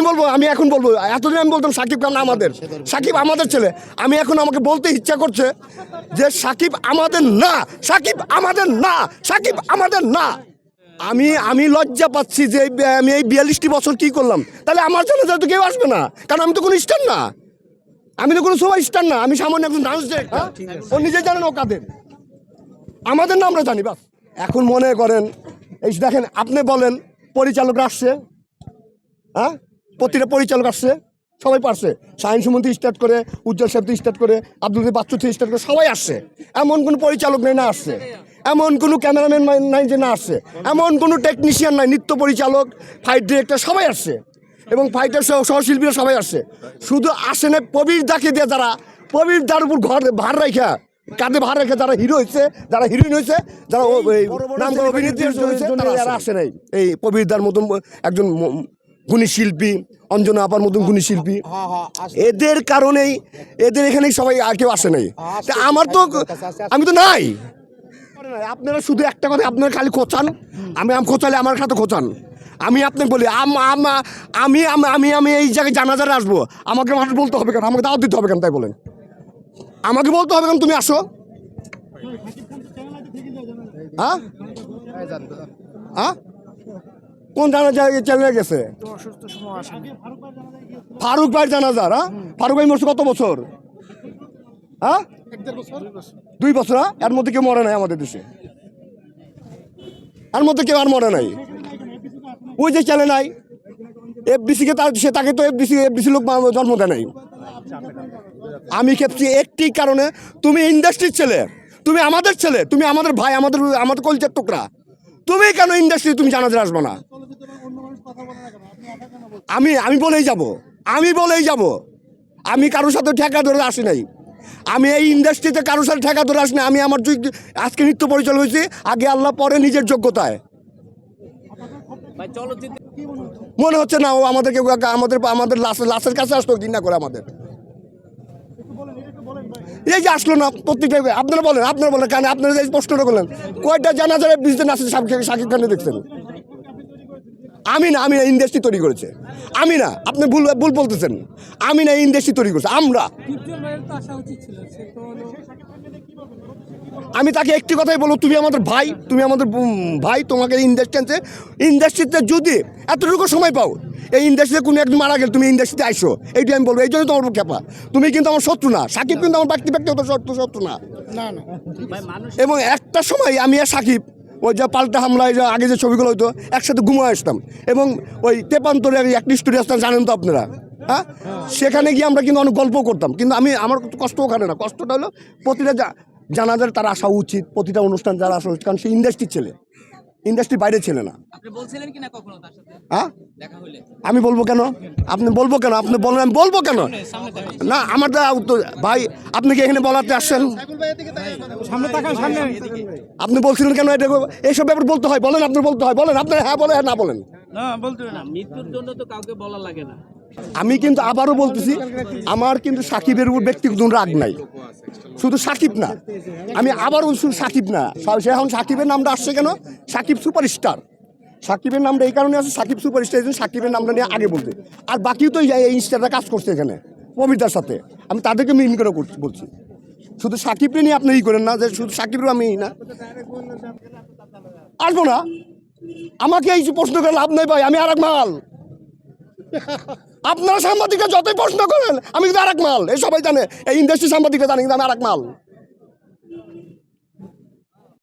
বলবো, আমি এখন বলবো, এতদিন আমি বলতাম সাকিব খান আমাদের, সাকিব আমাদের ছেলে। আমি এখন আমাকে বলতে ইচ্ছা করছে যে সাকিব আমাদের না, সাকিব আমাদের না, সাকিব আমাদের না। আমি লজ্জা পাচ্ছি যে আমি এই 42টি বছর কি করলাম। তাহলে আমার জানাজায় তো কেউ আসবে না, কারণ আমি তো কোনো স্টার না, আমি তো কোনো সুপার স্টার না, আমি সামান্য একজন ডান্স ডিরেক্টর। ও নিজে জানেন ও কাদের, আমাদের না আমরা জানি বাস। এখন মনে করেন এই দেখেন, আপনি বলেন পরিচালকরা আসছে, হ্যাঁ প্রতিটা পরিচালক আসছে, সবাই পারছে, শাহিন সুমন থেকে স্টার্ট করে, উজ্জ্বল সাহেব থেকে স্টার্ট করে, আব্দুল বাচ্চু থেকে স্টার্ট করে সবাই আসছে। এমন কোনো পরিচালক নেই না আসছে, এমন কোনো ক্যামেরাম্যান নাই যে না আসছে, এমন কোনো টেকনিশিয়ান নাই, নৃত্য পরিচালক, ফাইট ডিরেক্টর সবাই আসছে, এবং ফাইটার সহশিল্পীরা সবাই আসছে। শুধু আসে না প্রবীর দাকে দিয়ে, যারা প্রবীর দার উপর ঘর ভার রাখা, কাঁধে ভার রেখে যারা হিরো হয়েছে, যারা হিরোইন হয়েছে, যারা নাম অভিনেত্রী হয়েছে, তারা আসে নাই। এই প্রবীরদার মতন একজন গুণী শিল্পী, অঞ্জনা আপার মতন গুণী শিল্পী, এদের কারণেই এদের এখানে সবাই আর কেউ আসে নাই। আমার তো আমি তো নাই। আপনারা শুধু একটা কথা, আপনারা খালি খোঁচান, আমি খোঁচালে আমার সাথে খোঁচান। আমি আপনাকে বলি, আমি আমি আমি এই জায়গায় জানাজারে আসবো, আমাকে মানুষ বলতে হবে কেন, আমাকে দাওয়াত দিতে হবে কেন, তাই বলেন? আমাকে বলতে হবে কেন তুমি আসো? হ্যাঁ হ্যাঁ, কোন জানাজা চ্যানেলে গেছে? ফারুক ভাই জানাজার। হ্যাঁ, ফারুক ভাই মরছে কত বছর? হ্যাঁ 2 বছর। এর মধ্যে কেউ মরে নাই আমাদের দেশে, এর মধ্যে কেউ আর মরে নাই। ওই যে চ্যানেল নাই এফডিসি কে, তাকে তো এফডিসি লোক জন্ম দেয় নাই। আমি খেপছি একটি কারণে, তুমি ইন্ডাস্ট্রির ছেলে, তুমি আমাদের ছেলে, তুমি আমাদের ভাই, আমাদের কলচার টুকরা, তুমি কেন ইন্ডাস্ট্রি তুমি জানাতে আসবে না? আমি বলেই যাব, আমি কারোর সাথে ঠেকা ধরে আসি নাই, আমি এই ইন্ডাস্ট্রিতে কারোর সাথে ঠেকা ধরে আসি নাই। আমি আমার আজকে নৃত্য পরিচালক হয়েছি, আগে আল্লাহ পরে নিজের যোগ্যতায়। মনে হচ্ছে না ও আমাদেরকে আমাদের লাশের কাছে আসতো ঘৃণা করে আমাদের। এই যে আসলো না প্রত্যেকটা, আপনারা বলেন কেন, আপনারা এই প্রশ্নটা করলেন, কয়টা জানাজারে বিজনেস আছে শাকিব খানে দেখছেন? আমি না ইন্ডাস্ট্রি তৈরি করেছে, আমি না, আপনি ভুল বলতেছেন, আমি না ইন্ডাস্ট্রি তৈরি করেছে আমরা। আমি তাকে একটি কথাই বলবো, তুমি আমাদের ভাই, তোমাকে ইন্ডাস্ট্রিতে যদি এতটুকু সময় পাও, এই ইন্ডাস্ট্রিতে কোনো একজন মারা গেল, তুমি ইন্ডাস্ট্রিতে আইসো, এইটাই আমি বলবো। এই জন্য তোমার খেপা, তুমি কিন্তু আমার শত্রু না, সাকিব কিন্তু আমার ব্যক্তিগত শত্রু না। এবং একটা সময় আমি আর সাকিব ওই যে পাল্টা হামলায় যে আগে যে ছবিগুলো হতো, একসাথে ঘুমিয়ে আসতাম, এবং ওই তেপান্তরে একটি স্টুডিও আসতাম, জানেন তো আপনারা। হ্যাঁ, সেখানে গিয়ে আমরা কিন্তু অনেক গল্প করতাম, কিন্তু আমার কষ্ট ওখানে না, কষ্টটা হলো প্রতিটা জানাজার তার আসা উচিত, প্রতিটা অনুষ্ঠান যারা আসা উচিত, কারণ সে ইন্ডাস্ট্রির ছেলে, ইন্ডাস্ট্রি বাইরে ছেলে না। হ্যাঁ, আমি বলবো কেন, আপনি বলবো কেন, আপনি বলেন আমি বলবো কেন? না আমার ভাই, আপনি কি এখানে বলাতে আসছেন? আপনি বলছিলেন কেন এটা, এইসব ব্যাপার বলতে হয়? বলেন, আপনি বলতে হয়, বলেন, আপনার হ্যাঁ বলে না বলেন। মৃত্যুর জন্য তো কাউকে বলা লাগে না। আমি কিন্তু আবারও বলতেছি, আমার কিন্তু সাকিবের উপর ব্যক্তিগত রাগ নাই, শুধু সাকিব না, আমি আবারও শুধু সাকিব না, এখন সাকিবের নামটা আসছে কেন? সাকিব সুপারস্টার, সাকিবের নামটা এই কারণে আছে, সাকিব সুপারস্টার, এই জন্য সাকিবের নামটা নিয়ে আগে বলতে। আর বাকিও তো এই স্টাররা কাজ করছে এখানে প্রবীরদার সাথে, আমি তাদেরকে মিন করে বলছি। শুধু সাকিবকে নিয়ে আপনি করেন না যে শুধু সাকিবেরও আমি না আসবো না। আমাকে এই প্রশ্ন করে লাভ নাই ভাই, আমি আর এক মাল। আপনারা সাংবাদিকরা যতই প্রশ্ন করেন, আমি কিন্তু আর এক মাল, এই সবাই জানে, এই ইন্ডাস্ট্রি সাংবাদিকরা জানে কিন্তু আমি আর এক মাল।